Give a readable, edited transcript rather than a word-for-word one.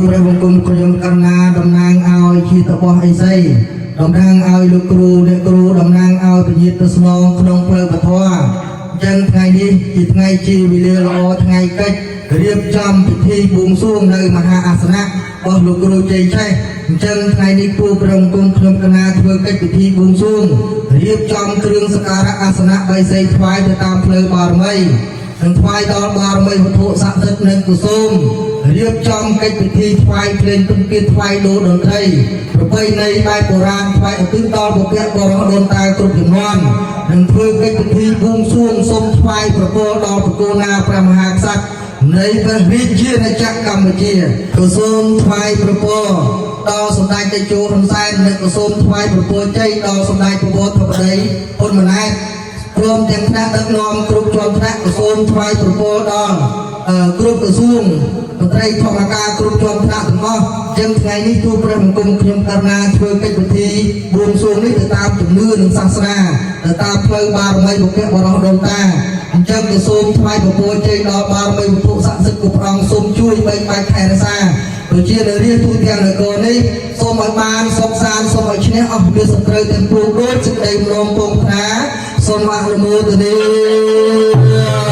ព្រះបង្គំខ្ញុំកណ្ណាតំណាងឲ្យជាតបោះអីសីតំណាងឲ្យលោកគ្រូអ្នកគ្រូតំណាងឲ្យពញាតស្នងក្នុងផ្លូវពធអញ្ចឹងថ្ងៃនេះជាថ្ងៃជាវេលាល្អថ្ងៃកិច្ចរៀបចំពិធីបួងសួងនៅមហាអាសនៈរបស់លោកគ្រូជ័យឆេះអញ្ចឹងថ្ងៃនេះគូព្រះបង្គំខ្ញុំកណ្ណាធ្វើកិច្ចពិធីបួងសួងរៀបចំគ្រឿងសក្ការៈអាសនៈបីសីថ្វាយទៅតាមផ្លូវបារមីនិងថ្វាយដល់បារមីវត្ថុស័ក្តិសិទ្ធិនិងកុសលរៀបចំកិច្ចពិធីថ្វាយភ្លេងពិណពាទ្យថ្វាយដូរតន្ត្រីប្រពៃណីបែបបុរាណថ្វាយឧទ្ទិសដល់បុព្វបុរសដូនតាគ្រប់ជំនាន់និងធ្វើកិច្ចពិធីបួងសួងសូមថ្វាយប្រគល់ដល់ប្រគល់ណាព្រះមហាក្សត្រនៃព្រះរាជាណាចក្រកម្ពុជាក៏សូមថ្វាយប្រគល់ដល់សម្ដេចតេជោហ៊ុនសែននិងក៏សូមថ្វាយប្រគល់ជ័យដល់សម្ដេចព្រះវរធិបតីហ៊ុនម៉ាណែតព្រមទាំងថ្នាក់ដឹកនាំគ្រប់ជាន់ថ្នាក់ក៏សូមថ្វាយប្រគល់ដល់គ្រប់ក្រសួងមន្ត្រីធម្មការគ្រប់ជាន់ថ្នាក់ទាំងអស់ចឹងថ្ងៃនេះទូព្រះបង្គំខ្ញុំកណ្ណាធ្វើកិច្ចពិធីបួងសួងនេះទៅតាមជំនឿនិងសាសនាទៅតាមផ្លូវបារមីបុព្វបុរសដូនតាអញ្ចឹងក៏សូមថ្វាយប្រគល់ជ័យដល់បារមីវត្ថុស័ក្តិសិទ្ធិគ្រប់ព្រះអង្គសូមជួយបីបាច់ថែរក្សាប្រជារាស្ត្រទូទាំងនគរនេះសូមឲ្យបានសុខសាន្តសូមឲ្យឈ្នះអស់ពីសត្រូវទាំងពួងដូចសេចក្តីម្លងពងថាសូមអនុមោទនា